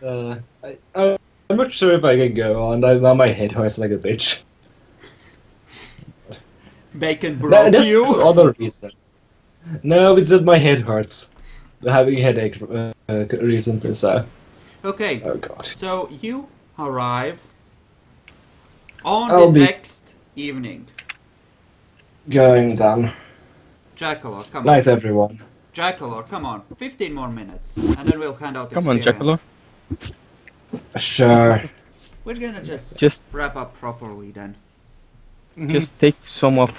I'm not sure if I can go on. Now my head hurts like a bitch. Bacon broke That's you? other reasons. No, it's just my head hurts. Having a headache recently, so. Okay, Oh god. so you arrive on the I'll be next evening. going then. Jackalor, come on. Night, everyone. Jackalor, come on. 15 more minutes, and then we'll hand out Come on, experience. Jackalo. Sure. We're gonna just Just wrap up properly then. just take some of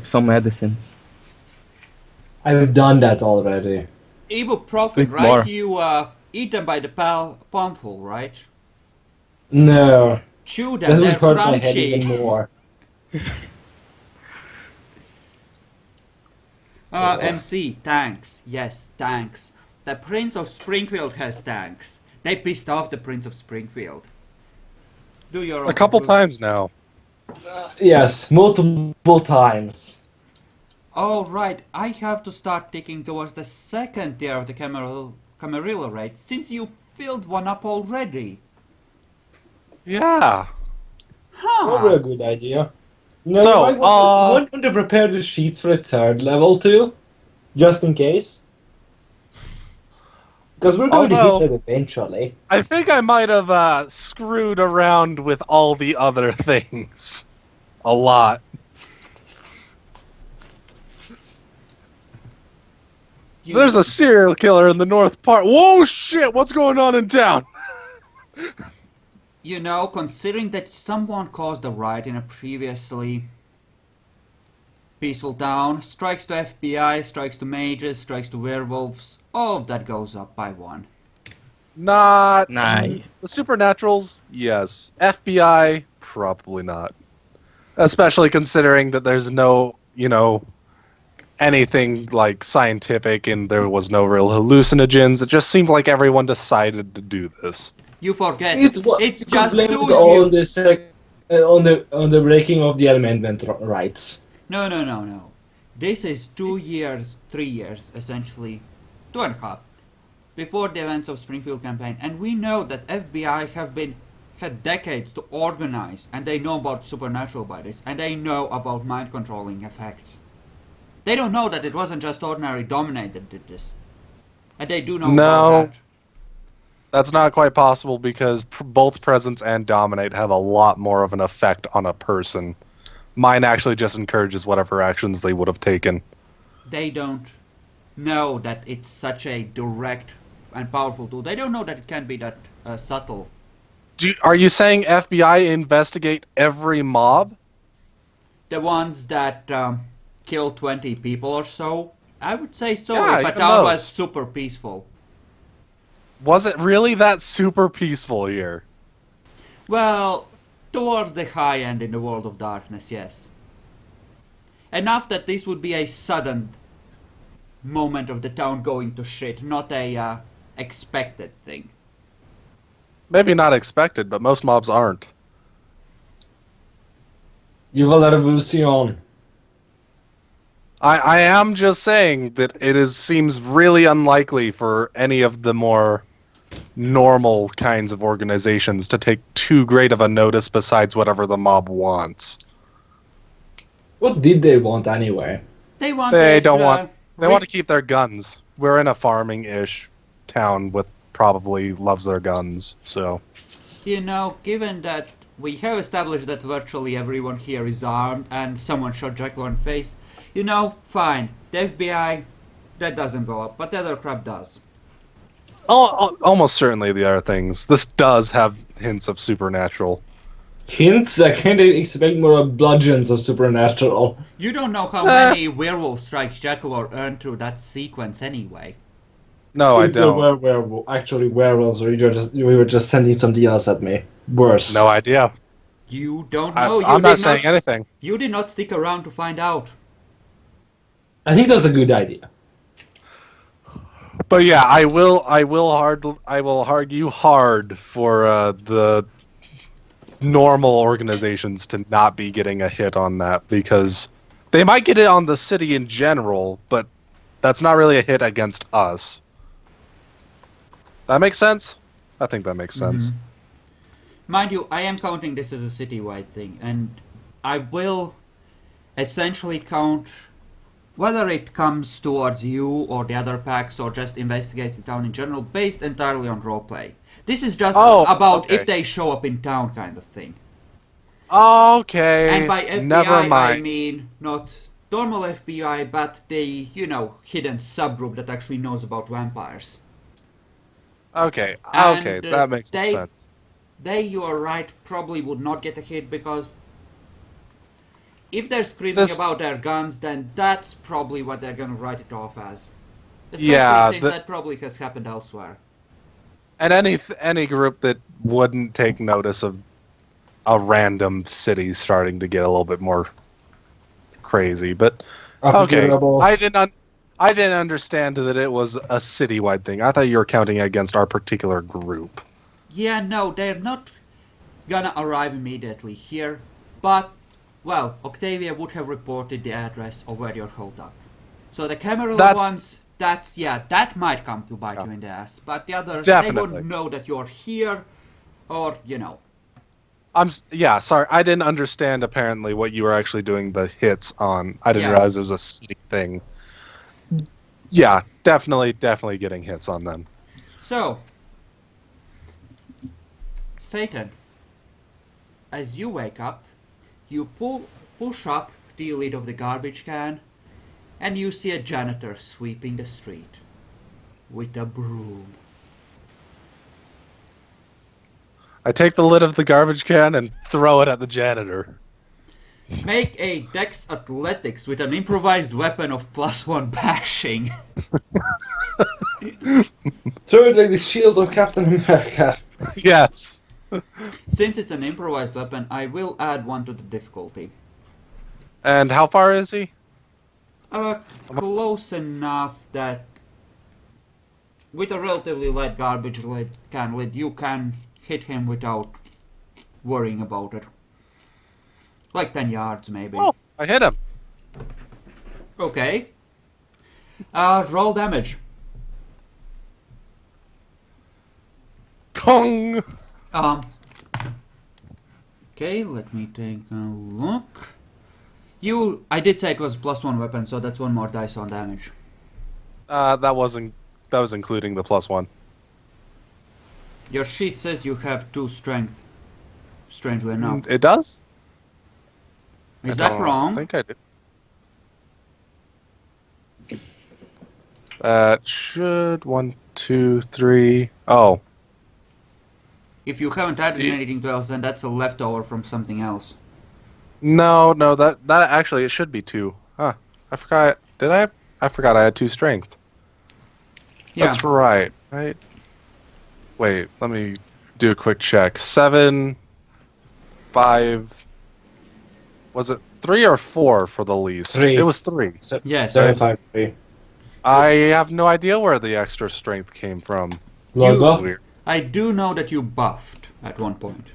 some medicines. I've done that already. Ibuprofen, Drink right? more. You eat them by the palmful, right? No. Chew them, That would they're hurt my head even crunchy. more. MC, tanks. Yes, tanks. The Prince of Springfield has tanks. They pissed off the Prince of Springfield. Do your A couple times now. Yes, multiple times. Oh, right. I have to start ticking towards the second tier of the Camarilla raid, since you filled one up already. Yeah. Probably a good idea. No, So, you might want to prepare the sheets for a third level too, just in case. Because we're going to hit Although- that eventually. I think I might have screwed around with all the other things. A lot. There's a serial killer in the north part. Whoa, shit! What's going on in town? You know, considering that someone caused a riot in a previously peaceful town, strikes to FBI, strikes to mages, strikes to werewolves, all of that goes up by 1. Not Nice. the supernaturals. Yes. FBI, probably not. Especially considering that there's no, anything like scientific, and there was no real hallucinogens. It just seemed like everyone decided to do this. You forget, It's it's just blamed 2 on years. on the breaking of the amendment rights. No. This is 2 years, 3 years, essentially, 2.5, before the events of Springfield campaign, and we know that FBI had decades to organize, and they know about supernatural by this, and they know about mind controlling effects. They don't know that it wasn't just ordinary Dominate that did this, and they do know about that. That's not quite possible because both Presence and Dominate have a lot more of an effect on a person. Mine actually just encourages whatever actions they would have taken. They don't know that it's such a direct and powerful tool. They don't know that it can be that subtle. Are you saying FBI investigate every mob? The ones that kill 20 people or so, I would say so. Yeah, if a even town those. was super peaceful. Was it really that super peaceful here? Well, towards the high end in the world of darkness, yes. Enough that this would be a sudden moment of the town going to shit, not a expected thing. Maybe not expected, but most mobs aren't. You will revolution. I am just saying that seems really unlikely for any of the more normal kinds of organizations to take too great of a notice besides whatever the mob wants. What did they want anyway? They want They want to keep their guns. We're in a farming-ish town with probably loves their guns, so. You know, given that we have established that virtually everyone here is armed and someone shot Jekyll in the face, fine. The FBI, that doesn't go up, but the other crap does. Almost certainly the other things. This does have hints of supernatural. Hints? I can't expect more of bludgeons of supernatural. You don't know how many werewolf strikes Jekyll earned through that sequence anyway. No, I If there don't. were actually werewolves, or you were just sending something else at me. Worse. No idea. You don't know. I'm not saying anything. You did not stick around to find out. I think that's a good idea. But yeah, I will argue hard for the normal organizations to not be getting a hit on that, because they might get it on the city in general, but that's not really a hit against us. That makes sense? I think that makes sense. Mhm. Mind you, I am counting this as a citywide thing, and I will essentially count whether it comes towards you or the other packs or just investigates the town in general based entirely on roleplay. This is just about okay. if they show up in town kind of thing. Okay. And by FBI, never mind. I mean not normal FBI, but the, hidden subgroup that actually knows about vampires. Okay. And, Okay. That makes sense. They, you are right, probably would not get a hit because if they're screaming This- about their guns, then that's probably what they're going to write it off as. Especially Yeah, since that probably has happened elsewhere. And any group that wouldn't take notice of a random city starting to get a little bit more crazy, but okay. Rebels. I didn't understand that it was a citywide thing. I thought you were counting against our particular group. Yeah, no, they're not gonna arrive immediately here, but, well, Octavia would have reported the address of where you're holed up. So the Cameron ones, that might come to bite you in the ass, but the others, they Definitely. won't know that you're here, or, Sorry, I didn't understand apparently what you were actually doing the hits on. I didn't realize it was a city thing. Yeah, definitely getting hits on them. So, Satan, as you wake up, you push up the lid of the garbage can, and you see a janitor sweeping the street with a broom. I take the lid of the garbage can and throw it at the janitor. Make a Dex Athletics with an improvised weapon of +1 bashing. Throw it like the shield of Captain America. Yes. Since it's an improvised weapon, I will add 1 to the difficulty. And how far is he? Close enough that with a relatively light garbage can lid, you can hit him without worrying about it. Like 10 yards, maybe. Oh, I hit him. Okay. Roll damage. Tong. Okay, let me take a look. I did say it was +1 weapon, so that's 1 more dice on damage. That was including the +1. Your sheet says you have 2 strength. Strangely enough. It does? Is I that don't wrong? think I did. That should 1, 2, 3. Oh, If you haven't added anything to else, then that's a leftover from something else. no, that actually it should be 2. Huh? I forgot. Did I? I forgot I had 2 strength. Yeah. That's right. Right. Wait, let me do a quick check. 7, 5. Was it 3 or 4 for the least? 3. It was 3. Yes. 753. I have no idea where the extra strength came from. Log off. Weird. I do know that you buffed at one point.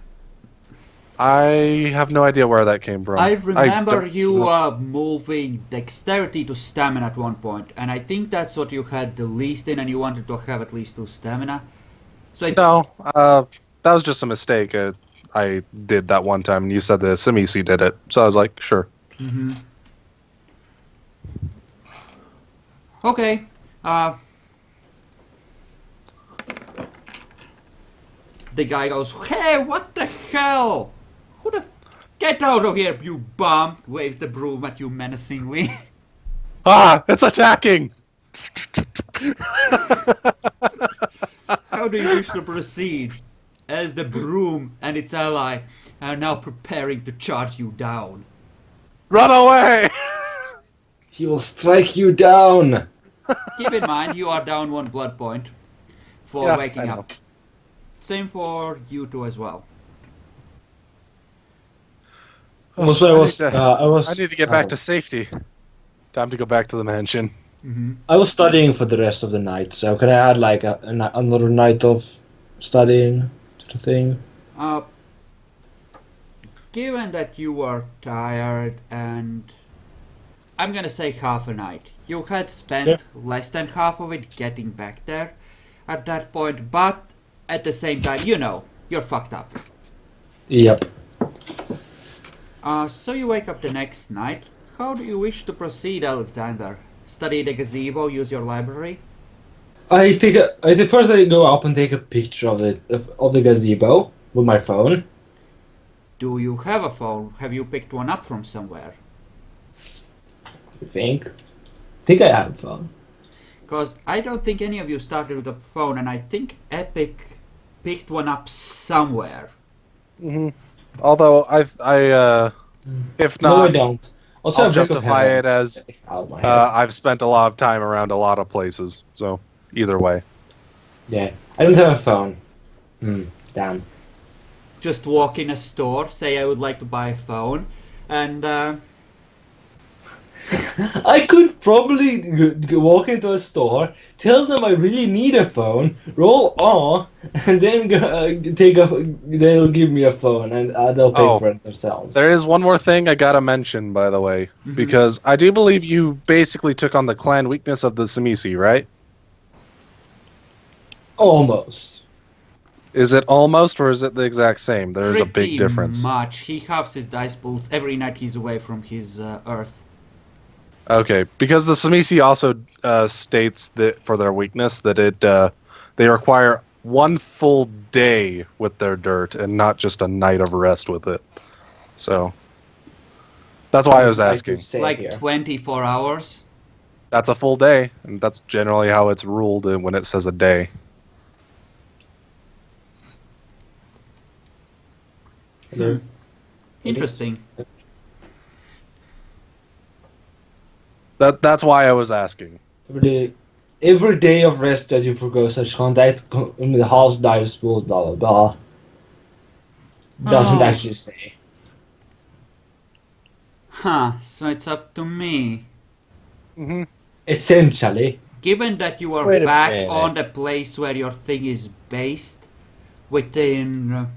I have no idea where that came from. I remember don't you know. moving dexterity to stamina at one point, and I think that's what you had the least in, and you wanted to have at least 2 stamina. So No, that was just a mistake. I did that one time, and you said the Simisi did it, so I was like, sure. Mm-hmm. Okay. The guy goes, "Hey, what the hell? Get out of here, you bum!" Waves the broom at you menacingly. Ah, it's attacking! How do you wish to proceed? As the broom and its ally are now preparing to charge you down. Run away! He will strike you down. Keep in mind, you are down 1 blood point for Yeah, waking I know. up. Same for you two as well. Also, I need to get back to safety. Time to go back to the mansion. Mm-hmm. I was studying for the rest of the night, so can I add like another night of studying to the thing? Given that you are tired and I'm gonna say half a night, you had spent less than half of it getting back there at that point, but at the same time, you know, you're fucked up. Yep. So you wake up the next night. How do you wish to proceed, Alexander? Study the gazebo, use your library? First I go up and take a picture of the gazebo with my phone. Do you have a phone? Have you picked one up from somewhere? I think I have a phone. Because I don't think any of you started with a phone, and I think Epic picked one up somewhere. Although if No, I not, don't. Also, I'll a brick of justify heaven it as out of my head. I've spent a lot of time around a lot of places. So either way. Yeah, I don't have a phone. Damn. Just walk in a store, say I would like to buy a phone, and I could probably walk into a store, tell them I really need a phone, roll on, and then they'll give me a phone, and they'll pay for it themselves. There is one more thing I gotta mention, by the way, because I do believe you basically took on the clan weakness of the Samisi, right? Almost. Is it almost, or is it the exact same? There is a big difference. Pretty much. He halves his dice pools every night he's away from his Earth. Okay, because the Samisi also states that for their weakness that they require 1 full day with their dirt and not just a night of rest with it. So that's why I was asking. Like 24 hours? That's a full day, and that's generally how it's ruled when it says a day. Interesting. That's why I was asking. Every day of rest that you forgo such contact in the house dives pool, blah blah blah. Doesn't actually say. Huh, so it's up to me. Essentially. Given that you are Wait a back minute. on the place where your thing is based within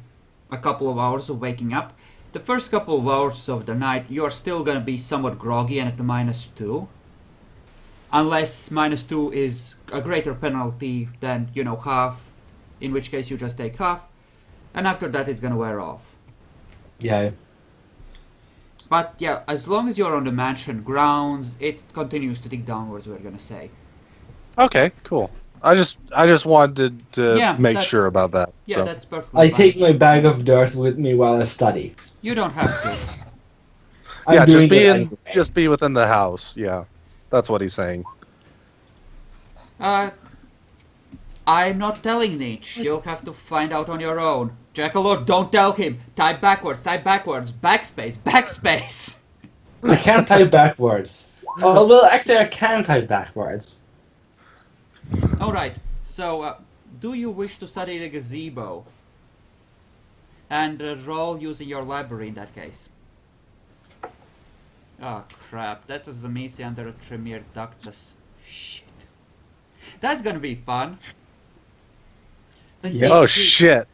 a couple of hours of waking up, the first couple of hours of the night you're still gonna be somewhat groggy and at the -2. Unless -2 is a greater penalty than, you know, half, in which case you just take half, and after that it's gonna wear off. Yeah. But yeah, as long as you're on the mansion grounds, it continues to tick downwards, we're gonna say. Okay, cool. I just wanted to Yeah, make that's- sure about that. Yeah, so. that's perfectly I fine. take my bag of dirt with me while I study. You don't have to. I'm Yeah, doing it anyway. just be within the house. Yeah, that's what he's saying. I'm not telling Nietzsche. You'll have to find out on your own. Jackalord, don't tell him. Type backwards, backspace, backspace. I can't type backwards. Oh, well, actually, I can type backwards. Alright, so do you wish to study the gazebo? And roll using your library in that case. Oh crap, that's a Zamisi under a Tremere Ductus. Shit. That's gonna be fun. Let's see Oh if he- shit!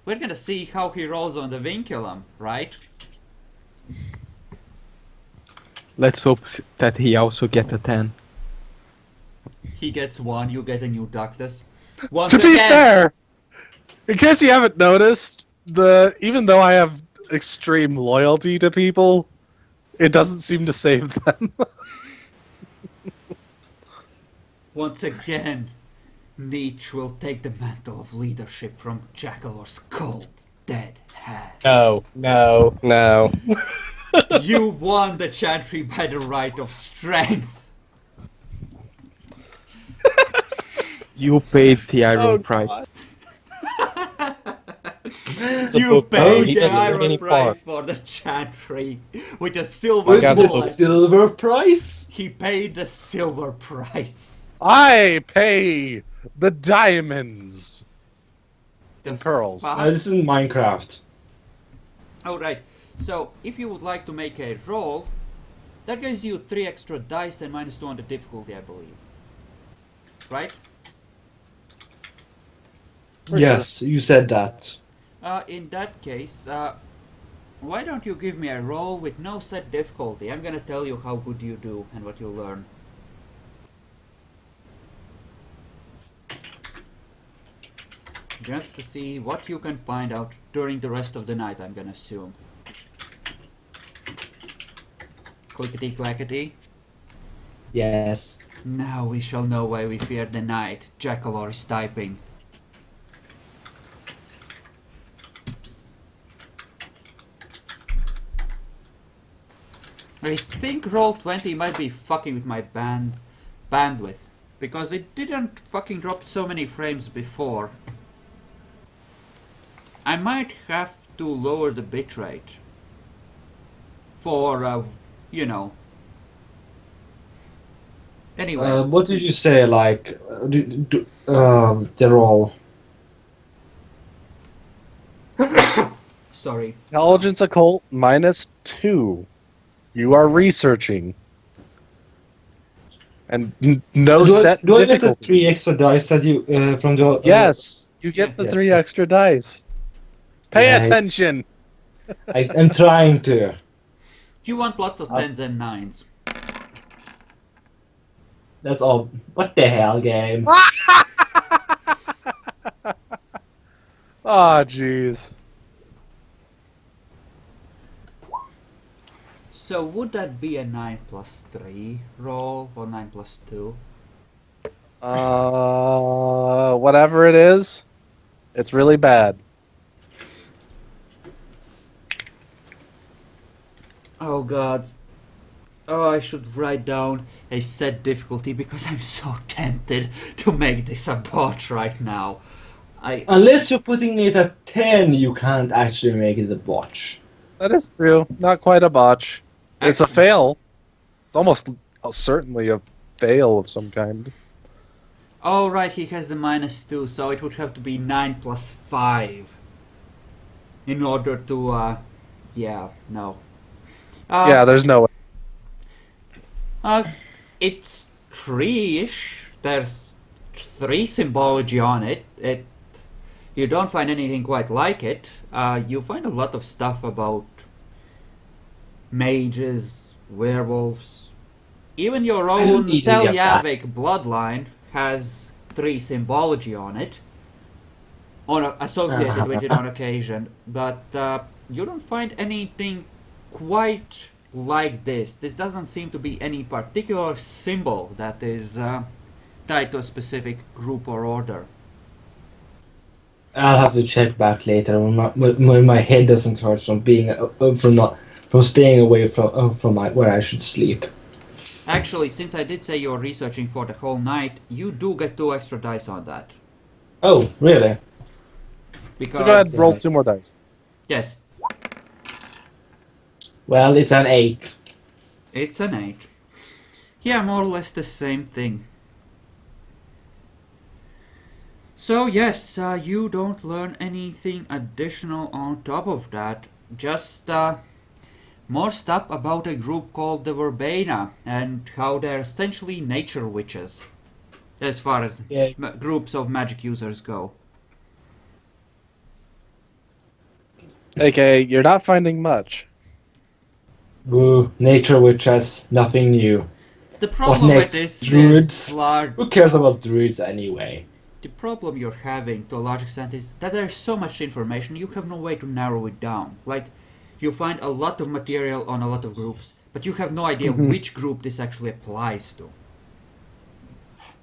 We're gonna see how he rolls on the vinculum, right? Let's hope that he also get a 10. He gets 1, you get a new Ductus. Once To be again, fair, in case you haven't noticed, even though I have extreme loyalty to people, it doesn't seem to save them. once again, Nietzsche will take the mantle of leadership from Jackalor's cold, dead hands. No. You won the chantry by the right of strength. You paid the iron price. You book, paid he the doesn't win iron any price part. for the chantry with a silver With got the the bullet. book. silver price? He paid the silver price. I pay the diamonds The and pearls. fuck? This is Minecraft. Alright, so if you would like to make a roll, that gives you 3 extra dice and -2 on the difficulty, I believe. Right? Yes, you said that. In that case, why don't you give me a roll with no set difficulty? I'm gonna tell you how good you do and what you learn. just to see what you can find out during the rest of the night, I'm gonna assume. Clickety clackety. Yes. Now we shall know why we fear the night. Jackalor is typing. I think Roll20 might be fucking with my bandwidth, because it didn't fucking drop so many frames before. I might have to lower the bitrate for, you know. Anyway. What did you say? Like, they're all. Sorry. Intelligence occult -2. You are researching. And no set Do I get the difficulty. 3 extra dice that you from the? Yes, you get the Yes. 3 extra dice. Pay Yeah, attention. I'm trying to. You want lots of 10s and 9s. That's all. What the hell, game? Ah, jeez. So would that be a 9 plus 3 roll or 9 plus 2? Whatever it is, it's really bad. Oh god. Oh, I should write down a set difficulty because I'm so tempted to make this a bot right now. Unless you're putting it at 10, you can't actually make it a botch. That is true. Not quite a botch. It's a Actually- fail. It's almost certainly a fail of some kind. Oh right, he has the -2, so it would have to be 9 plus 5 in order to yeah, no. Yeah, there's no way. It's 3-ish. There's 3 symbology on it. You don't find anything quite like it. You find a lot of stuff about mages, werewolves. Even your I don't own need any of that. Teljavik bloodline has 3 symbology on it. Associated with it on occasion. But you don't find anything quite like this. This doesn't seem to be any particular symbol that is tied to a specific group or order. I'll have to check back later when my head doesn't hurt from being from staying away from where I should sleep. Actually, since I did say you're researching for the whole night, you do get 2 extra dice on that. Oh, really? Because So go ahead, roll 2 more dice. yes, Well, it's an 8. it's an 8. Yeah, more or less the same thing. So yes, you don't learn anything additional on top of that. Just more stuff about a group called the Verbena and how they're essentially nature witches, as far as Yeah. groups of magic users go. Okay, you're not finding much. Ooh, nature witches, nothing new. The problem with next? this Druids? is large. Who cares about druids anyway? The problem you're having, to a large extent, is that there's so much information you have no way to narrow it down. Like, you find a lot of material on a lot of groups, but you have no idea which group this actually applies to.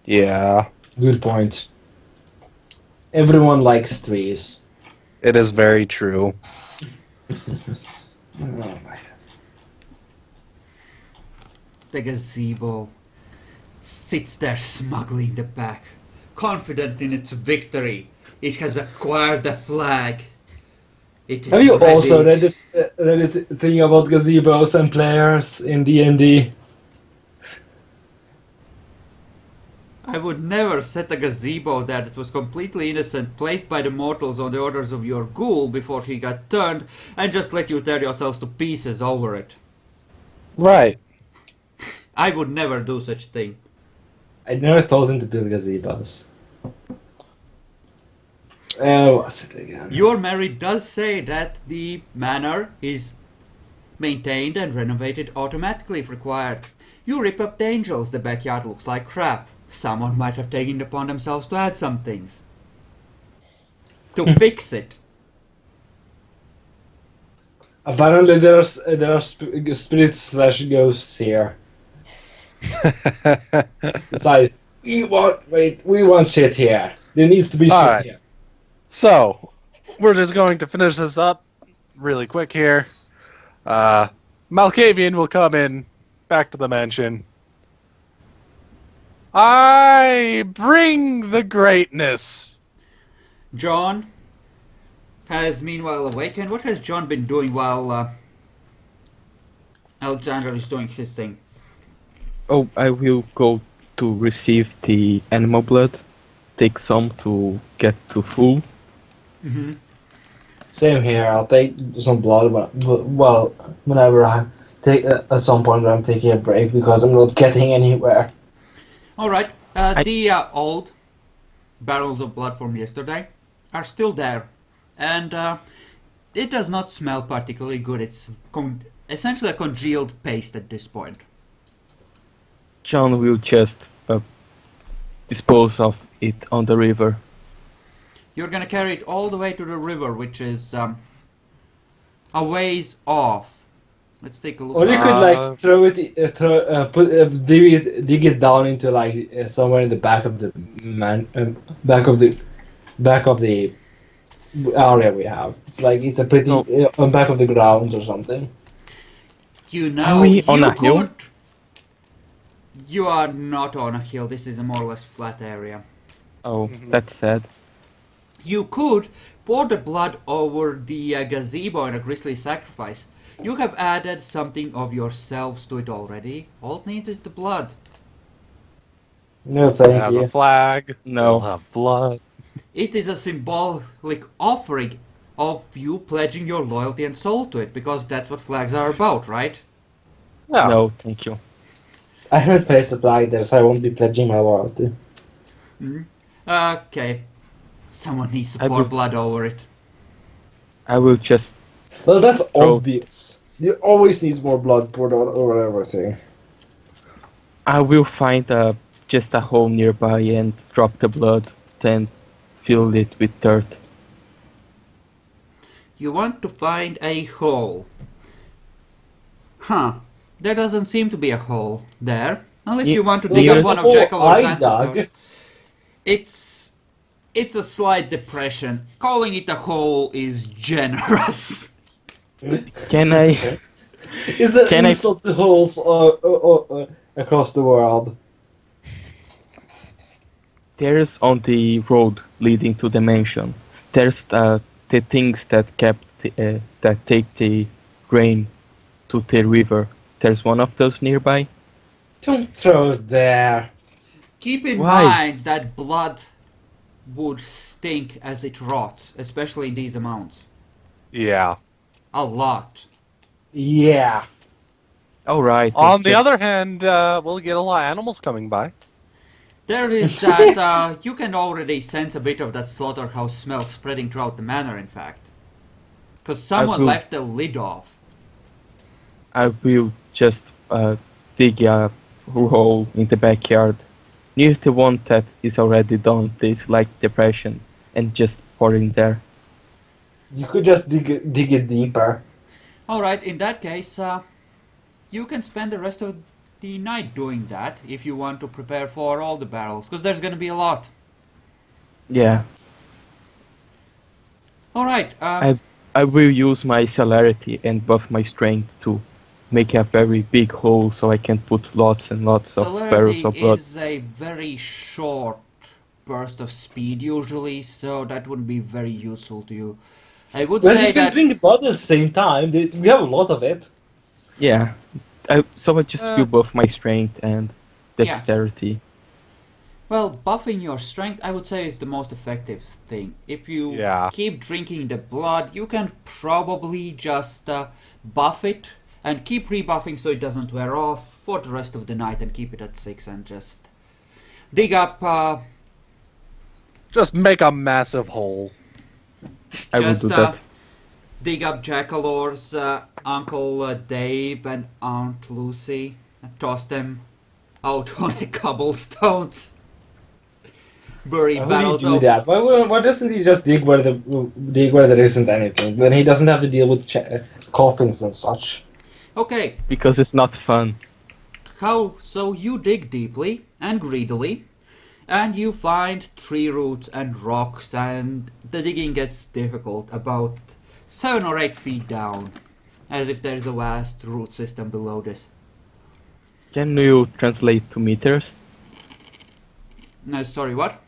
Yeah, Good point. Everyone likes trees. it is very true. Oh, my. The gazebo sits there smugly in the back, confident in its victory. It has acquired the flag. It is Have you ready. also read the thing about gazebos and players in D&D? I would never set a gazebo there that was completely innocent, placed by the mortals on the orders of your ghoul before he got turned, and just let you tear yourselves to pieces over it. Right. I would never do such thing. I never thought into build gazebos. Where was it again? Your merit does say that the manor is maintained and renovated automatically if required. You rip up the angels, the backyard looks like crap. Someone might have taken it upon themselves to add some things. to fix it. Apparently, there are spirits slash ghosts here. It's like we want shit here. There needs to be All shit right. here. So, we're just going to finish this up really quick here. Malkavian will come in back to the mansion. I bring the greatness. John has meanwhile awakened. What has John been doing while Alexander is doing his thing? Oh, I will go to receive the animal blood. Take some to get to full. Mm-hmm. Same here. I'll take some blood, but well, whenever I take at some point I'm taking a break because I'm not getting anywhere. Alright, the old barrels of blood from yesterday are still there. And it does not smell particularly good. It's essentially a congealed paste at this point. John will just dispose of it on the river. You're gonna carry it all the way to the river, which is a ways off. Let's take a look. Or you could like throw it, dig it down into like somewhere in the back of the back of the area we have. It's like it's a pretty on back of the grounds or something. You Are know, we on you a hill? could. You are not on a hill. This is a more or less flat area. Oh, that's sad. You could pour the blood over the gazebo in a grisly sacrifice. You have added something of yourselves to it already. All it needs is the blood. No, It thank has you. a flag. No. It'll have blood. It is a symbolic offering of you pledging your loyalty and soul to it, because that's what flags are about, right? Yeah. No, thank you. I haven't placed a flag there, so I won't be pledging my loyalty. Okay. Someone needs to I pour will- blood over it. I will just Well, that's Throw- obvious. You always needs more blood poured on over everything. I will find just a hole nearby and drop the blood, then fill it with dirt. You want to find a hole. Huh. There doesn't seem to be a hole there. Unless you want to dig there's up one a of hole Jackalor's I dug. ancestors. It's a slight depression. Calling it a hole is generous. Can I? Is there Can I- insult to holes across the world? There's on the road leading to the mansion. There's the things that that take the grain to the river. There's one of those nearby. Don't throw it there. Keep in Why? mind that blood would stink as it rots, especially in these amounts. Yeah. A lot. Yeah. All right. On the other hand, we'll get a lot of animals coming by. There is that, you can already sense a bit of that slaughterhouse smell spreading throughout the manor, in fact. Because someone will- left the lid off. I will just dig a hole in the backyard near the one that is already done. This like depression, and just pour in there. You could just dig it deeper. Alright, in that case, you can spend the rest of the night doing that if you want to prepare for all the barrels, because there's gonna be a lot. Yeah. Alright, I will use my celerity and buff my strength to make a very big hole so I can put lots and lots of barrels celerity of blood. is a very short burst of speed usually, so that wouldn't be very useful to you. I would Well, say you can that drink blood at the same time. We have a lot of it. Yeah. So I just will buff my strength and dexterity. well, buffing your strength, I would say, is the most effective thing. If you Yeah. keep drinking the blood, you can probably just buff it and keep rebuffing so it doesn't wear off for the rest of the night and keep it at 6 and just dig up, Just make a massive hole. I will just do that. dig up Jackalor's Uncle Dave and Aunt Lucy and toss them out on the cobblestones. bury Why would barrels he do of... that? Why doesn't he just dig where there isn't anything? Then he doesn't have to deal with coffins and such. Okay, Because it's not fun. so you dig deeply and greedily, and you find tree roots and rocks, and the digging gets difficult about 7 or 8 feet down, as if there's a vast root system below this. Can you translate to meters? No, sorry, what?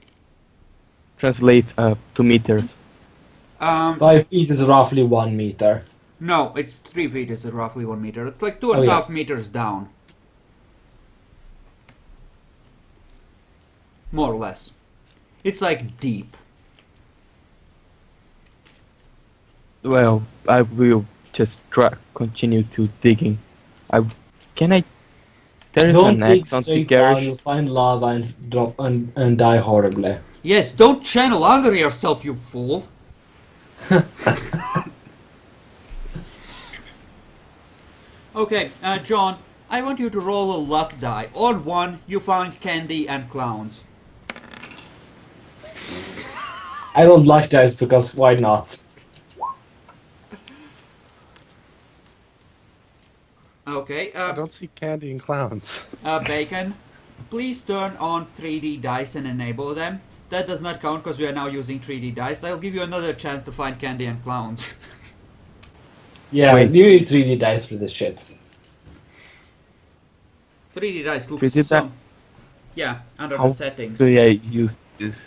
Translate to meters. 5 feet is roughly 1 meter. No, it's 3 feet is roughly 1 meter. It's like 2.5 Oh, yeah. meters down. More or less. It's like deep. Well, I will just continue to digging. There is Don't an dig axe on the straight down, garage. you'll find lava and drop and die horribly. Yes, don't channel under yourself, you fool! Okay, John, I want you to roll a luck die. On 1, you find candy and clowns. I don't like dice because why not? Okay, I don't see candy and clowns. Bacon, please turn on 3D dice and enable them. That does not count because we are now using 3D dice. I'll give you another chance to find candy and clowns. Yeah, Wait. you need 3D dice for this shit. 3D dice looks 3D so... Yeah, under How the settings. do I use this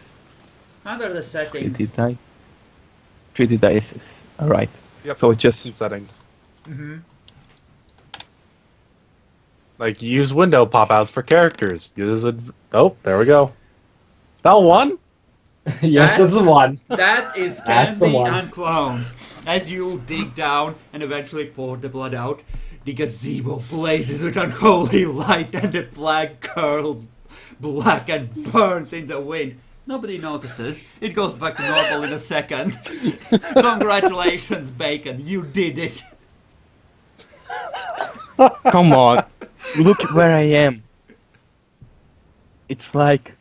Under the settings. 3D die? 3D dices. Alright. Yep. So just In settings. Mm-hmm. Like, use window pop-outs for characters. Oh, there we go. That one? Yes, That- that's 1. That is That's the candy one. and clowns. As you dig down and eventually pour the blood out, the gazebo blazes with unholy light and the flag curls black and burnt in the wind. Nobody notices. It goes back to normal in a second. Congratulations, Bacon. You did it. come on. Look where I am. It's like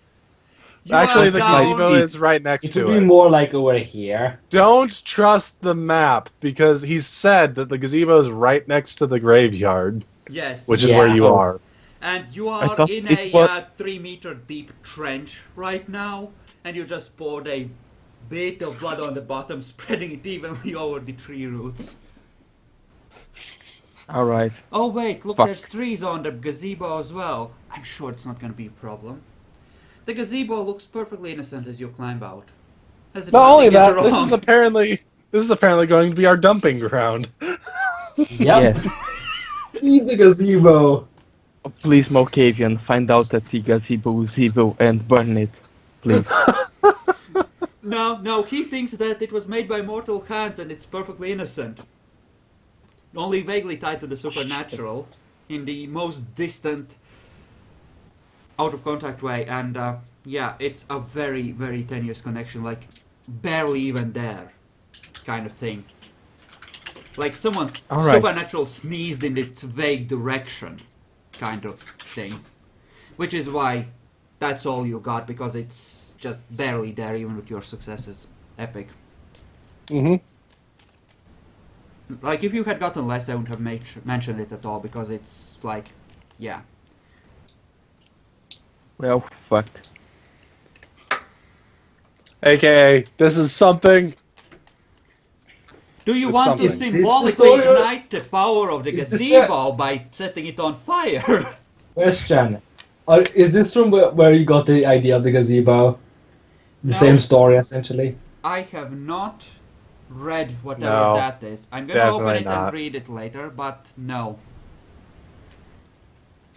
You Actually, are the down- gazebo is right next It to would it. be more like over here. Don't trust the map, because he said that the gazebo is right next to the graveyard, Yes. which is where you Yeah. are. And you are thought in it a was- 3-meter deep trench right now, and you just poured a bit of blood on the bottom, spreading it evenly over the tree roots. alright. Oh wait, look, Fuck. there's trees on the gazebo as well. I'm sure it's not gonna be a problem. The gazebo looks perfectly innocent as you climb out. As if Not only nothing that, is this wrong. is apparently going to be our dumping ground. Yep. Yes. Need the gazebo. Please, Mokavian, find out that the gazebo is evil and burn it. Please. No, he thinks that it was made by mortal hands and it's perfectly innocent. Only vaguely tied to the supernatural in the most distant, out of contact way, and yeah, it's a very, very tenuous connection, like barely even there, kind of thing. Like someone Alright. supernatural sneezed in its vague direction, kind of thing. Which is why that's all you got, because it's just barely there, even with your successes. Epic. Mm-hmm. Like, if you had gotten less, I wouldn't have mentioned it at all, because it's like, yeah. Well, fucked. AKA, this is something. Do you It's want to something. symbolically Is this the story- ignite the power of the Is this gazebo by setting it on fire? Question. Is this from where you got the idea of the gazebo? The No. same story, essentially? I have not read whatever No, that is. I'm gonna open definitely it not. and read it later, but no.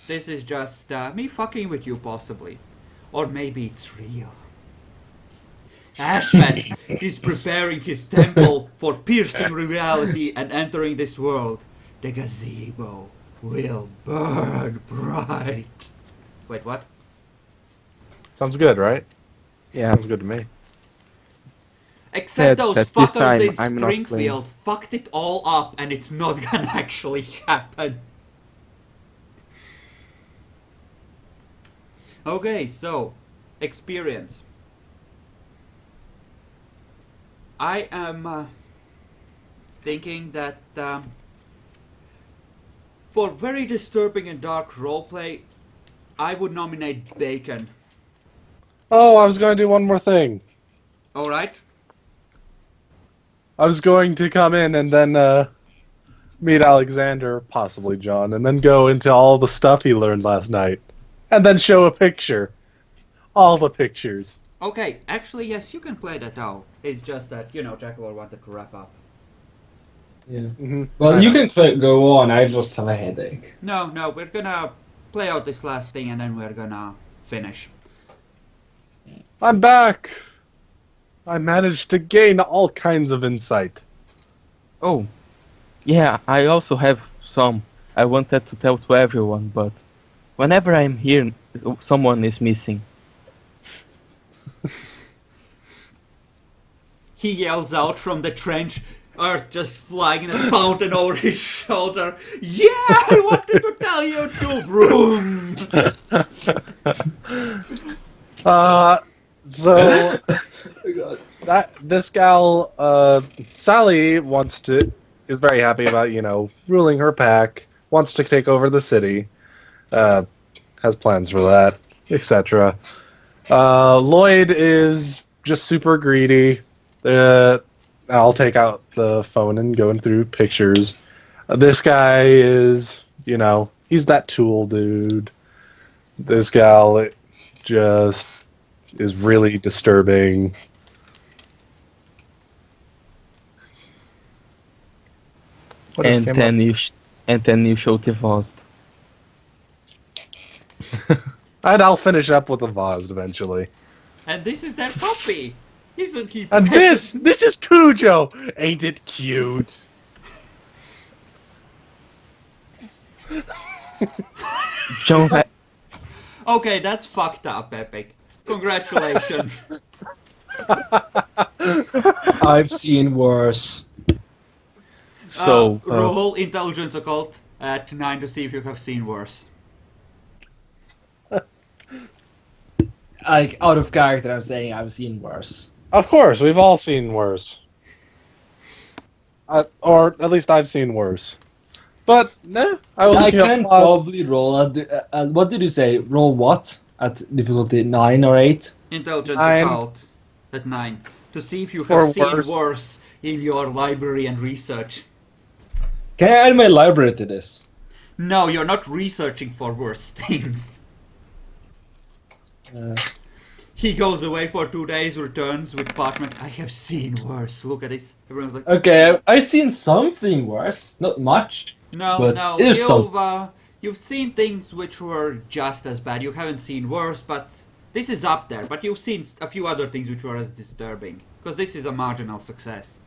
This is just me fucking with you, possibly. Or maybe it's real. Ashman is preparing his temple for piercing reality and entering this world. The gazebo will burn bright. Wait, what? Sounds good, right? Yeah. Sounds good to me. Except Said those that this fuckers time in I'm not playing. Springfield fucked it all up and it's not gonna actually happen. Okay, so, experience. I am thinking that for very disturbing and dark roleplay, I would nominate Bacon. Oh, I was going to do one more thing. All right. I was going to come in and then meet Alexander, possibly John, and then go into all the stuff he learned last night. And then show a picture. All the pictures. Okay, actually, yes, you can play that out. It's just that, Jackalor wanted to wrap up. Yeah. Mm-hmm. Well, you can go on. I just have a headache. No, we're gonna play out this last thing and then we're gonna finish. I'm back! I managed to gain all kinds of insight. Oh, yeah, I also have some. I wanted to tell to everyone, but whenever I'm here, someone is missing. He yells out from the trench, Earth just flying in a fountain over his shoulder. Yeah, I wanted to tell you to vroom! So Oh, God. this gal, Sally, is very happy about, ruling her pack, wants to take over the city, has plans for that, etc. Lloyd is just super greedy. I'll take out the phone and going through pictures. This guy is, he's that tool dude. This gal just is really disturbing. And then you show the Vost. And I'll finish up with the vase eventually. And this is their puppy! Isn't he And this is Cujo! Ain't it cute? John, Okay, that's fucked up, Epic. Congratulations. I've seen worse. so Roll Intelligence Occult at 9 to see if you have seen worse. Like, out of character, I'm saying I've seen worse. Of course, we've all seen worse. Or at least I've seen worse. But, no, I can probably roll at what did you say? Roll what? At difficulty 9 or 8? Intelligence 9. Occult at 9 to see if you Or have seen worse. worse in your library and research. Can I add my library to this? No, you're not researching for worse things. He goes away for 2 days, returns with parchment. I have seen worse. Look at this. Everyone's like, Okay, I've seen something worse. Not much. no, But it is you've seen things which were just as bad. You haven't seen worse, but this is up there. But you've seen a few other things which were as disturbing. Because this is a marginal success.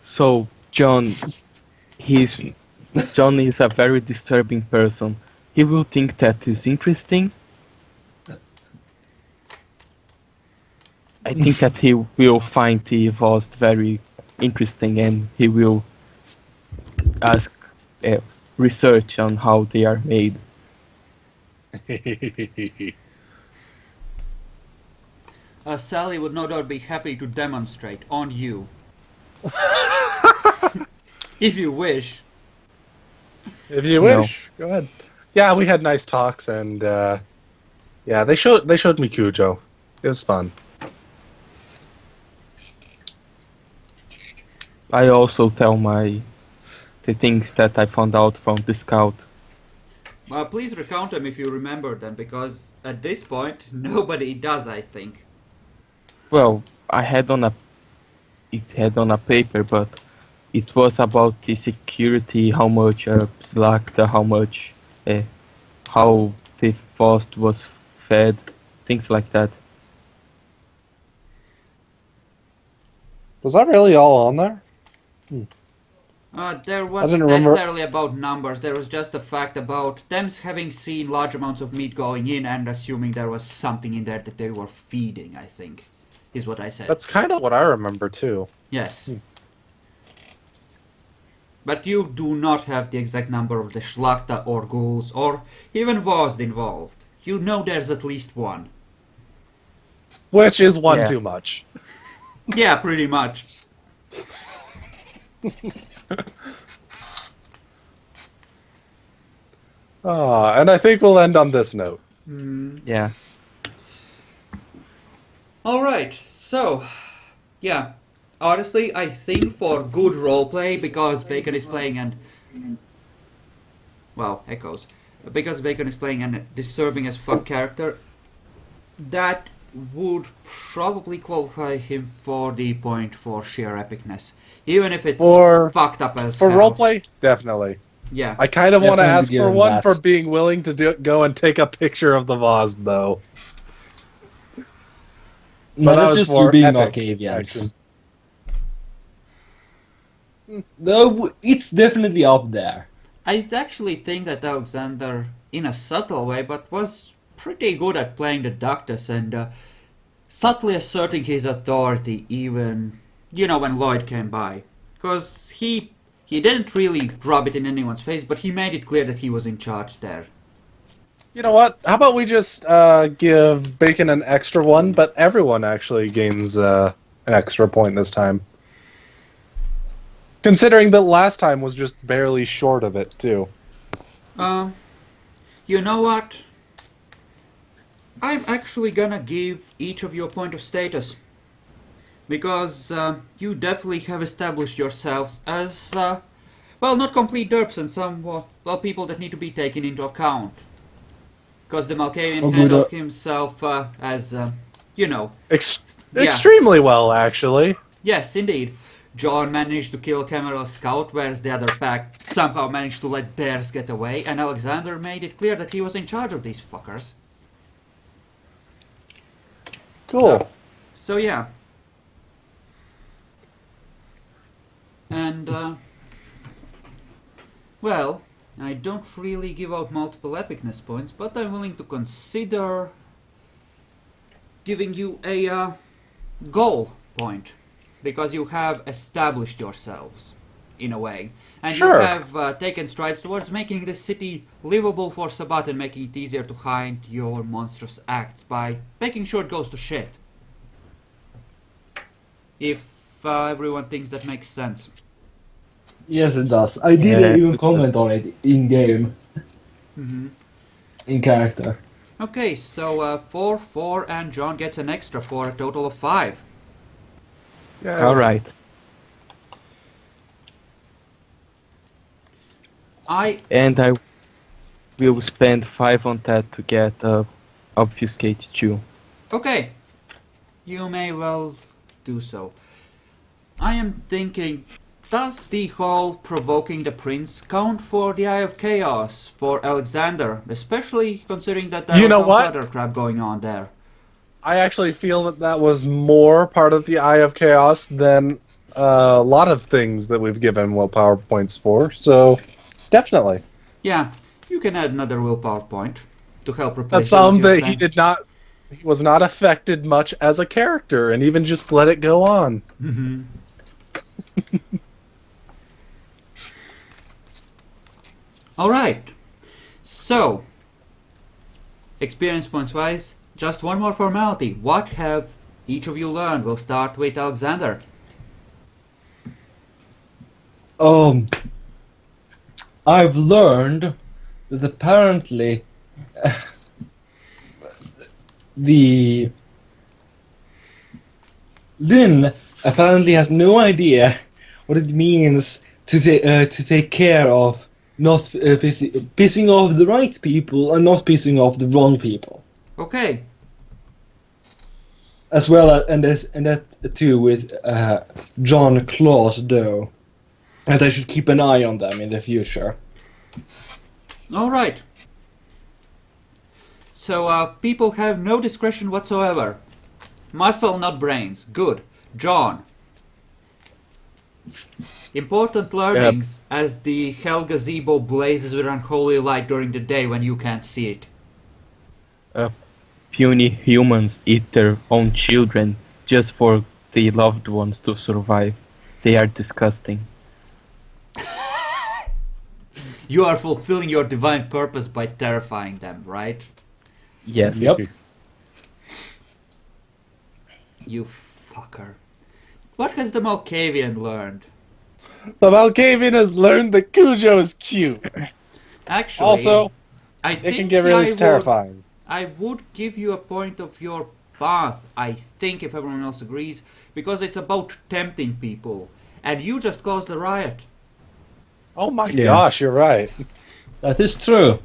So John is a very disturbing person. He will think that is interesting. I think that he will find the Vost very interesting, and he will ask research on how they are made. Sally would no doubt be happy to demonstrate on you. If you wish. If you No. wish, go ahead. Yeah, we had nice talks, and yeah, they showed me Cujo. It was fun. I also tell the things that I found out from the scout. Please recount them if you remember them, because at this point, nobody does, I think. Well, it had on a paper, but it was about the security, how much slacked, how much, how the Vost was fed, things like that. Was that really all on there? There I wasn't didn't remember- necessarily about numbers, there was just a fact about them having seen large amounts of meat going in and assuming there was something in there that they were feeding, I think, is what I said. That's kind of what I remember too. Yes. But you do not have the exact number of the Schlachta or ghouls or even Vost involved. You know there's at least one. Which is one Yeah. too much. Yeah, pretty much. And I think we'll end on this note. Yeah. Alright, so, yeah. Honestly, I think for good roleplay, because Bacon is playing and... Well, echoes. Because Bacon is playing and deserving as fuck character, that would probably qualify him for the point for sheer epicness. Even if it's fucked up as For hell. roleplay, definitely. Yeah. I kind of want to Definitely ask give for him one that. for being willing to go and take a picture of the vase, though. No, But that that's was just for you being epic Arcavians. action. No, it's definitely up there. I actually think that Alexander, in a subtle way, but was pretty good at playing the Ductus and subtly asserting his authority even, when Lloyd came by. Because he didn't really rub it in anyone's face, but he made it clear that he was in charge there. You know what? How about we just give Bacon an extra one, but everyone actually gains an extra point this time. Considering that last time was just barely short of it, too. You know what? I'm actually gonna give each of you a point of status. Because you definitely have established yourselves as, not complete derps and some, people that need to be taken into account. Because the Malkavian handled himself as, Yeah. Extremely well, actually. Yes, indeed. John managed to kill Cameron Scout, whereas the other pack somehow managed to let theirs get away, and Alexander made it clear that he was in charge of these fuckers. Cool. So yeah. And, I don't really give out multiple epicness points, but I'm willing to consider giving you a goal point. Because you have established yourselves, in a way. And Sure. you have taken strides towards making this city livable for Sabbat and making it easier to hide your monstrous acts by making sure it goes to shit. If everyone thinks that makes sense. Yes, it does. I did Yeah, even it comment on it in game, in character. Okay, so 4, 4, and John gets an extra for a total of 5. Yeah. Alright. And I will spend 5 on that to get Obfuscate 2. Okay, you may well do so. I am thinking, does the whole provoking the prince count for the Eye of Chaos for Alexander, especially considering that there You was know some what? other crap going on there? I actually feel that was more part of the Eye of Chaos than a lot of things that we've given willpower points for, so definitely. Yeah, you can add another willpower point to help replace That's the ones something you that spent. he was not affected much as a character, and even just let it go on. Alright, so, experience points wise, just one more formality. What have each of you learned? We'll start with Alexander. I've learned that apparently the Lynn apparently has no idea what it means to take care of not pissing off the right people and not pissing off the wrong people. Okay, As well as, and that too with John Claus though. And I should keep an eye on them in the future. alright. So, people have no discretion whatsoever. Muscle, not brains. Good. John. Important learnings as the Hell Gazebo blazes with unholy light during the day when you can't see it. Puny humans eat their own children just for the loved ones to survive. They are disgusting. You are fulfilling your divine purpose by terrifying them, right? Yes. Yep. You fucker. What has the Malkavian learned? The Malkavian has learned that Cujo is cute. Actually, Also, I it think can get really I would, terrifying. I would give you a point of your path, I think, if everyone else agrees, because it's about tempting people. And you just caused a riot. Oh my Yeah. gosh, you're right. That is true.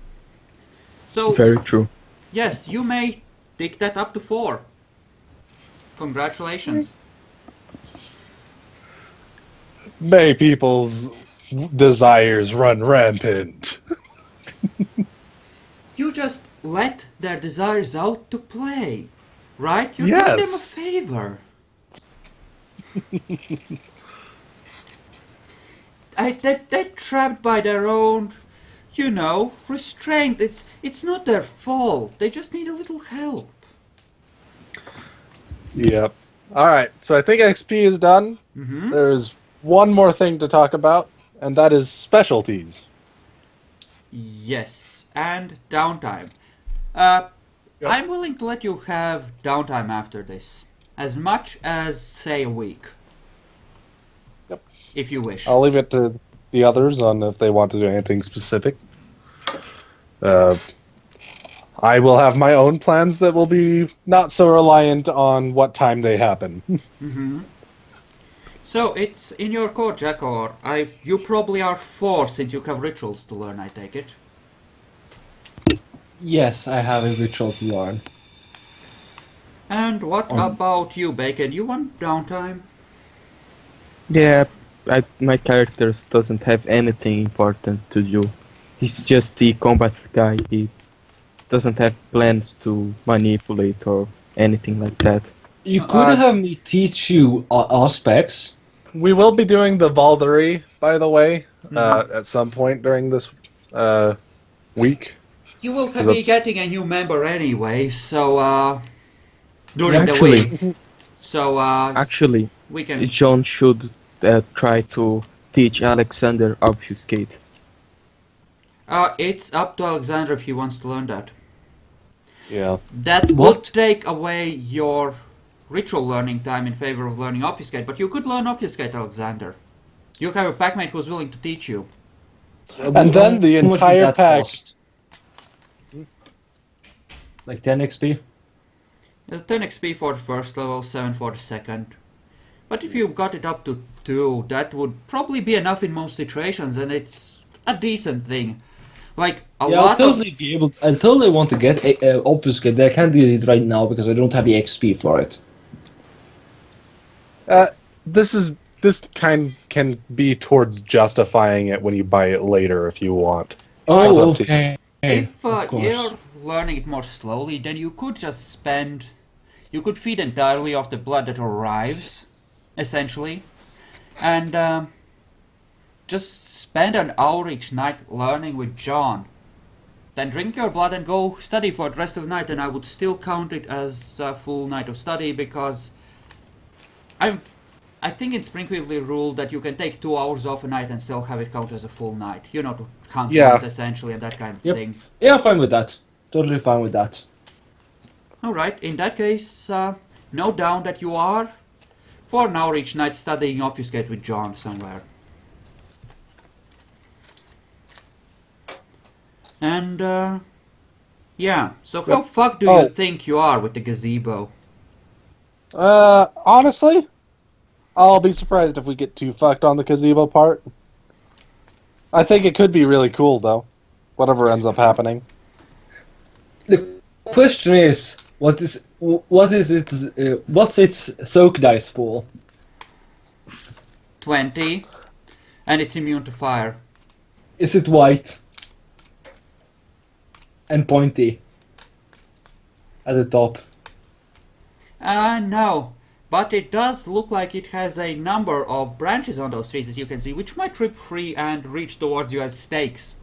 So, Very true. yes, you may take that up to 4. Congratulations. May people's desires run rampant. You just let their desires out to play, right? You're Yes. doing them a favor. They're trapped by their own, restraint. It's not their fault. They just need a little help. Yep. Alright, so I think XP is done. Mm-hmm. There's one more thing to talk about, and that is specialties. Yes, and downtime. Yep. I'm willing to let you have downtime after this. As much as, say, a week. Yep. If you wish. I'll leave it to the others on if they want to do anything specific. I will have my own plans that will be not so reliant on what time they happen. Mm-hmm. So, it's in your core, Jackal. You probably are 4 since you have rituals to learn, I take it. Yes, I have a ritual to learn. And what about you, Bacon? You want downtime? Yeah, my character doesn't have anything important to do. He's just the combat guy. He doesn't have plans to manipulate or anything like that. You could have me teach you aspects. We will be doing the Valdery, by the way, at some point during this week. You will be that's- getting a new member anyway, so, during the Actually- week. So, Actually, we can... John should try to teach Alexander obfuscate. It's up to Alexander if he wants to learn that. Yeah. That would What? take away your ritual learning time in favor of learning obfuscate, but you could learn obfuscate, Alexander. You have a packmate who's willing to teach you. And then the How much would entire that pack- cost? Like 10 XP? 10 XP for the first level, 7 for the second. But if you got it up to 2, that would probably be enough in most situations, and it's a decent thing. Like, I'll lot totally be able. I totally want to get obfuscate. I can't do it right now because I don't have the XP for it. This kind can be towards justifying it when you buy it later if you want. Oh, That's up to okay. If Of course. you're learning it more slowly, then you could just spend... You could feed entirely off the blood that arrives, essentially. And just spend an hour each night learning with John. Then drink your blood and go study for the rest of the night, and I would still count it as a full night of study, because I think in Springfield they rule that you can take 2 hours off a night and still have it count as a full night. You know, to count Yeah. points essentially and that kind of Yep. thing. Yeah, I'm fine with that. Totally fine with that. Alright, in that case, note down that you are for an hour each night studying obfuscate with John somewhere. And, yeah, so how fucked do you think you are with the gazebo? Honestly, I'll be surprised if we get too fucked on the gazebo part. I think it could be really cool, though. Whatever ends up happening. The question is, what's its soak dice pool? 20, and it's immune to fire. Is it white and pointy at the top? No, but it does look like it has a number of branches on those trees, as you can see, which might trip free and reach towards you as stakes,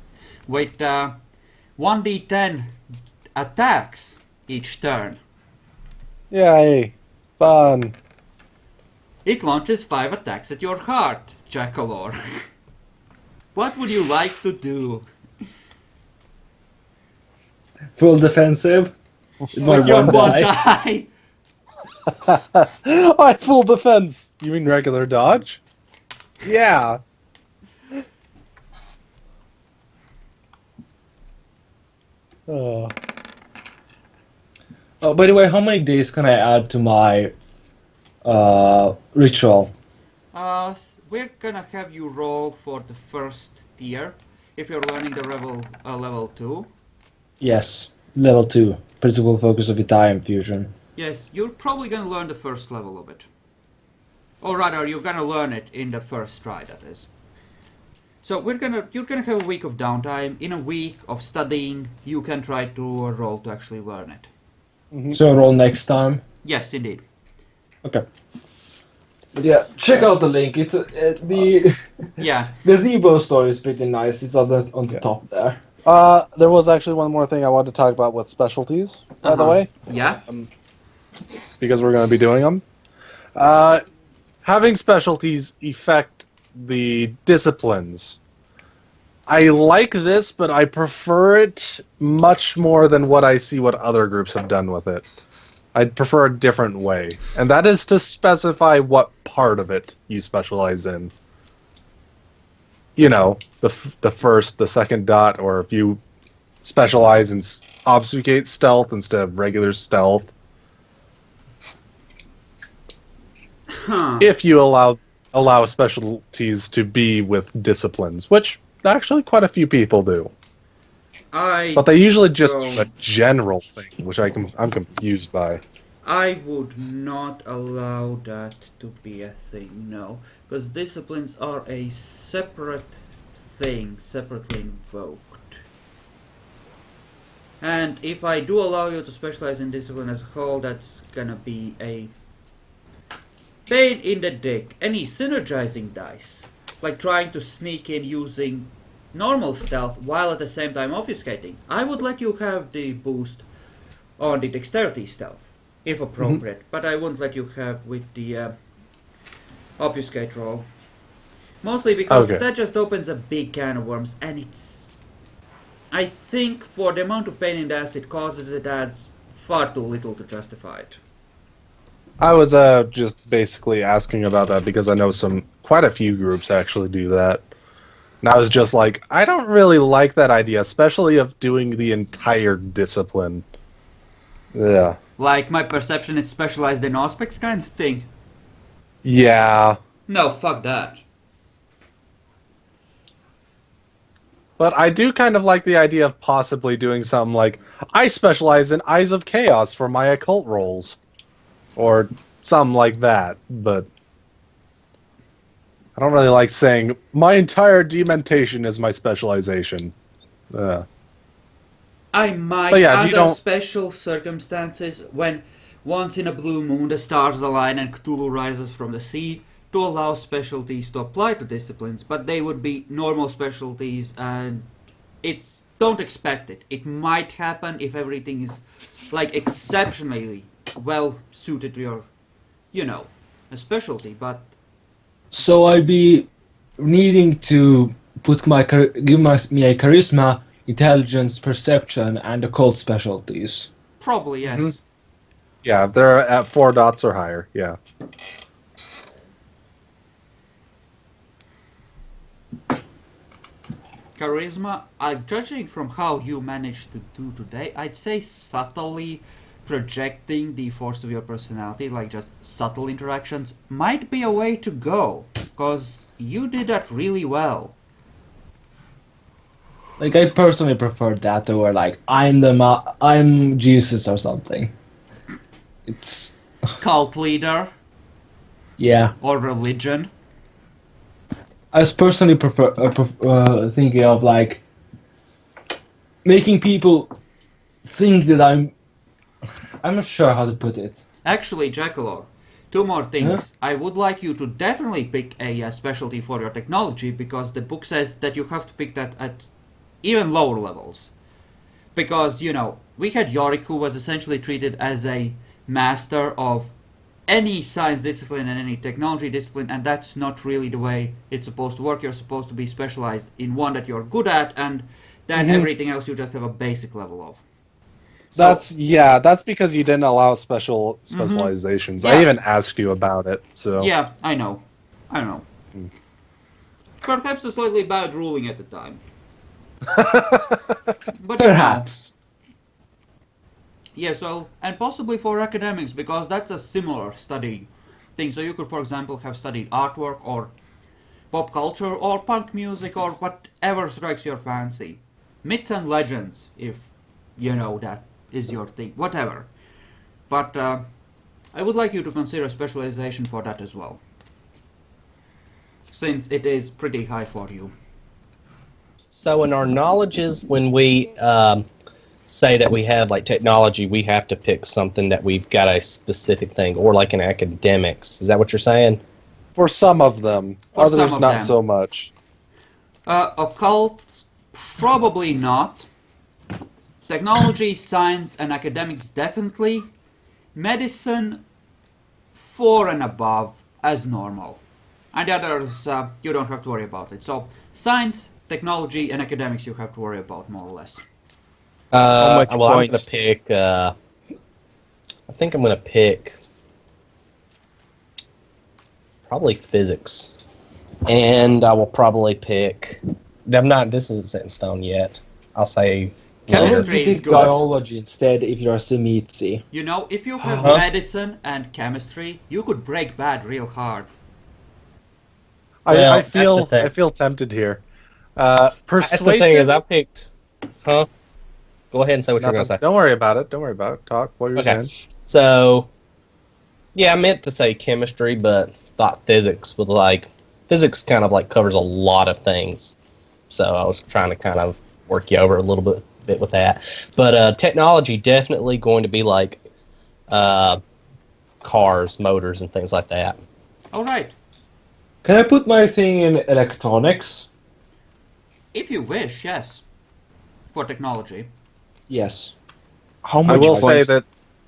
with 1d10 attacks each turn. Yay. Fun. It launches 5 attacks at your heart, Jackalor. What would you like to do? Full defensive? With my With your one one die? die? I full defense. You mean regular dodge? Yeah. Oh, by the way, how many days can I add to my ritual? We're gonna have you roll for the first tier if you're learning the level 2. Yes, level 2. Principal focus of Italian fusion. Yes, you're probably gonna learn the first level of it. Or rather, you're gonna learn it in the first try, that is. So you're gonna have a week of downtime. In a week of studying, you can try to roll to actually learn it. So roll next time? Yes, indeed. Okay. But yeah, check out the link. It's the Yeah. the Zebo story is pretty nice. It's on the top there. There was actually one more thing I wanted to talk about with specialties, by the way. Yeah? Because we're going to be doing them. Having specialties affect the disciplines. I like this, but I prefer it much more than what I see what other groups have done with it. I'd prefer a different way, and that is to specify what part of it you specialize in. You know, the first, the second dot, or if you specialize in obfuscate stealth instead of regular stealth. If you allow specialties to be with disciplines, which actually quite a few people do. But they usually just do a general thing, which I'm confused by. I would not allow that to be a thing, no. Because disciplines are a separate thing, separately invoked. And if I do allow you to specialize in discipline as a whole, that's gonna be a pain in the dick. Any synergizing dice, like trying to sneak in using normal stealth while at the same time obfuscating, I would let you have the boost on the dexterity stealth, if appropriate, but I wouldn't let you have with the obfuscate roll. Mostly because that just opens a big can of worms, and I think for the amount of pain in the ass it causes, it adds far too little to justify it. I was just basically asking about that because I know quite a few groups actually do that. And I was just like, I don't really like that idea, especially of doing the entire discipline. Yeah. Like my perception is specialized in aspects kind of thing. Yeah. No, fuck that. But I do kind of like the idea of possibly doing something like, I specialize in Eyes of Chaos for my occult rolls. Or something like that, but I don't really like saying, my entire dementation is my specialization. I might, under special circumstances, when once in a blue moon the stars align and Cthulhu rises from the sea, to allow specialties to apply to disciplines, but they would be normal specialties, and don't expect it. It might happen if everything is, like, exceptionally well suited to your, a specialty, but... So I'd be needing to give me a charisma, intelligence, perception, and occult specialties. Probably, yes. Mm-hmm. Yeah, if they're at 4 dots or higher, yeah. Charisma, judging from how you managed to do today, I'd say subtly projecting the force of your personality, like just subtle interactions, might be a way to go, because you did that really well. Like, I personally prefer that over, like, I'm Jesus or something. It's... Cult leader? Yeah. Or religion? I was personally thinking of, like, making people think that I'm not sure how to put it. Actually, Jackalor, 2 more things. I would like you to definitely pick a specialty for your technology, because the book says that you have to pick that at even lower levels. Because, we had Yorick, who was essentially treated as a master of any science discipline and any technology discipline, and that's not really the way it's supposed to work. You're supposed to be specialized in one that you're good at, and then everything else you just have a basic level of. So, That's because you didn't allow specializations. Yeah. I even asked you about it. So yeah, I know. Perhaps a slightly bad ruling at the time. But Perhaps. Yeah, so, and possibly for academics, because that's a similar study thing. So you could, for example, have studied artwork or pop culture or punk music or whatever strikes your fancy. Myths and legends, if you know that is your thing, whatever. But I would like you to consider a specialization for that as well, since it is pretty high for you. So in our knowledges, when we say that we have like technology, we have to pick something that we've got a specific thing, or like in academics. Is that what you're saying? for some of them, For others some of not them. so much. Occult, probably not. Technology, science, and academics, definitely. Medicine, 4 and above, as normal. And the others, you don't have to worry about it. So, science, technology, and academics you have to worry about, more or less. How much well, I'm points? going to pick. I think I'm going to pick probably physics, and I will probably pick. I'm not. This isn't set in stone yet. I'll say Why don't Chemistry you is pick good. biology instead if you're a Semitsi? You know, if you have Huh? medicine and chemistry, you could break bad real hard. Well, I that's the feel thing. I feel tempted here. That's Persuasive. the thing is I picked. Huh? Go ahead and say what you're going to Nothing. say. Don't worry about it. Don't worry about it. Talk. What you're Okay. saying. So, yeah, I meant to say chemistry, but thought physics with like physics kind of like covers a lot of things. So I was trying to kind of work you over a little bit with that. But technology definitely going to be like cars, motors, and things like that. Alright, Can I put my thing in electronics? if you wish, yes. For technology. Yes. How I much will points? say that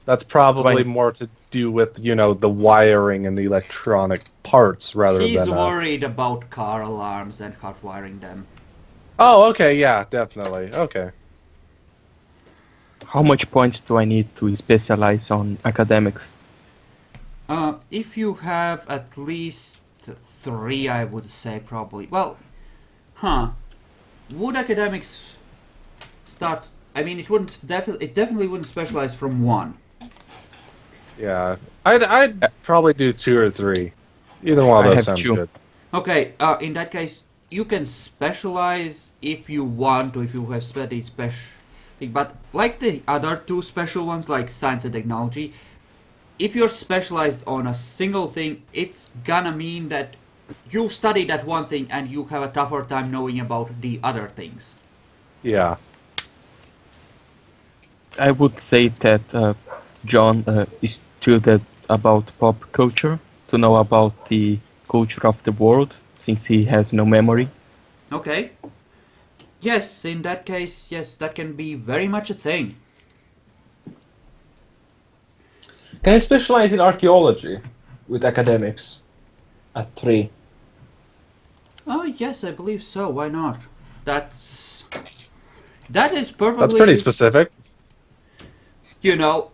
that's probably Right. more to do with the wiring and the electronic parts rather He's than. worried about car alarms and hotwiring them. Oh, okay, yeah, definitely. Okay. How much points do I need to specialize on academics? If you have at least 3, I would say probably. Well, would academics start? I mean, it definitely wouldn't specialize from 1. Yeah, I'd probably do 2 or 3. Either one I of those have sounds 2. good. Okay, in that case, you can specialize if you want to, if you have studied special. But like the other 2 special ones, like science and technology, if you're specialized on a single thing, it's gonna mean that you've studied that one thing and you have a tougher time knowing about the other things. Yeah. I would say that John is tilted about pop culture, to know about the culture of the world, since he has no memory. Okay. Yes, in that case, yes, that can be very much a thing. Can I specialize in archaeology with academics? At 3. Oh, yes, I believe so. Why not? That is perfectly. That's pretty specific. You know,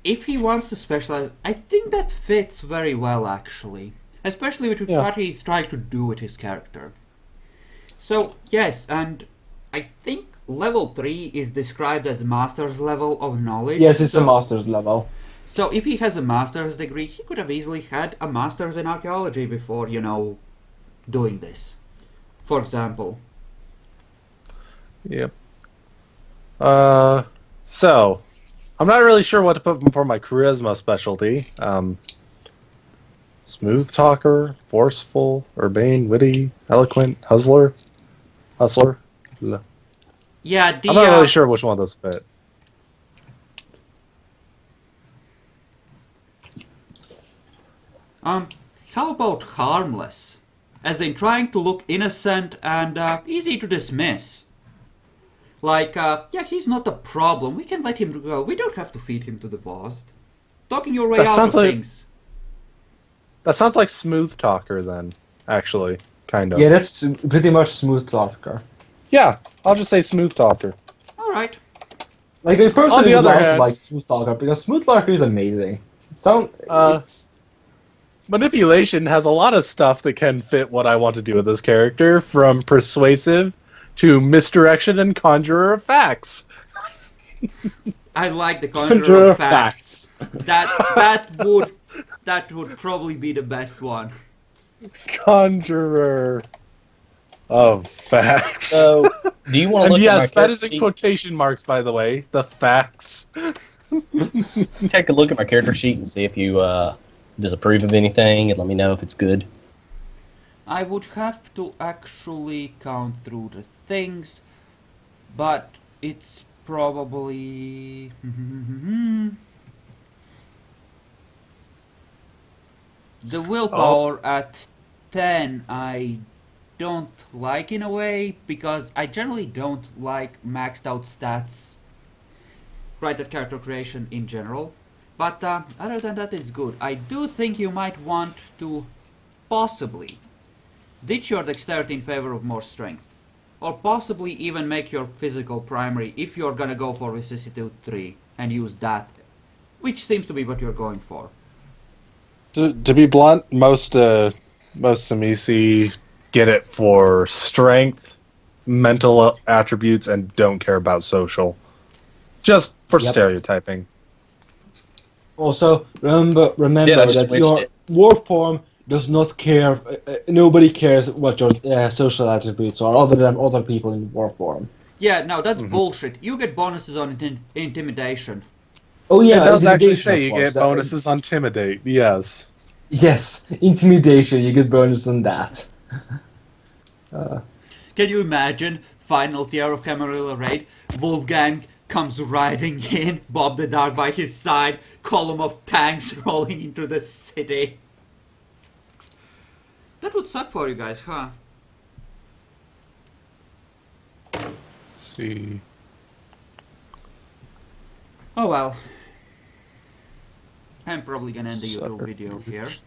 if he wants to specialize, I think that fits very well, actually. Especially with what he's trying to do with his character. So, yes, and I think level 3 is described as master's level of knowledge. Yes, it's so, a master's level. So, if he has a master's degree, he could have easily had a master's in archaeology before, doing this. For example. Yep. So, I'm not really sure what to put for my charisma specialty. Smooth talker, forceful, urbane, witty, eloquent, hustler. Yeah, I'm not really sure which one of those fit. How about harmless? As in trying to look innocent and easy to dismiss. Like, yeah, he's not a problem. We can let him go. We don't have to feed him to the vast. Talking your way That out of sounds like- things. That sounds like smooth talker then, actually, kind of. Yeah, that's pretty much smooth talker. Yeah, I'll just say smooth talker. Alright. Like I personally the would other also hand- like Smooth Talker because Smooth Talker is amazing. Uh, It's Manipulation has a lot of stuff that can fit what I want to do with this character, from persuasive to misdirection and conjurer of facts. I like the conjurer Conjurer of facts. That would probably be the best one. Conjurer of facts. So, do you want to And look yes, at my that character is in sheet? quotation marks, by the way. The facts. Take a look at my character sheet and see if you disapprove of anything, and let me know if it's good. I would have to actually count through the things, but it's probably... The willpower at 10 I don't like in a way, because I generally don't like maxed out stats right at character creation in general. But other than that, it's good. I do think you might want to possibly ditch your dexterity in favor of more strength. Or possibly even make your physical primary if you're gonna go for vicissitude 3 and use that, which seems to be what you're going for. To be blunt, most Samisi get it for strength, mental attributes, and don't care about social. Just for Yep. stereotyping. also remember Yeah, I just that switched your it. war form does not care. Nobody cares what your social attributes are, other than other people in war form. Yeah, no, that's bullshit. You get bonuses on intimidation. Oh yeah, It does actually intimidation, say of you course. get bonuses on Intimidate, yes. Yes, intimidation. You get bonus on that. Can you imagine final tier of Camarilla raid? Wolfgang comes riding in, Bob the Dark by his side, column of tanks rolling into the city. That would suck for you guys, huh? Let's see. Oh well. I'm probably gonna end the YouTube Sucker video here. fish.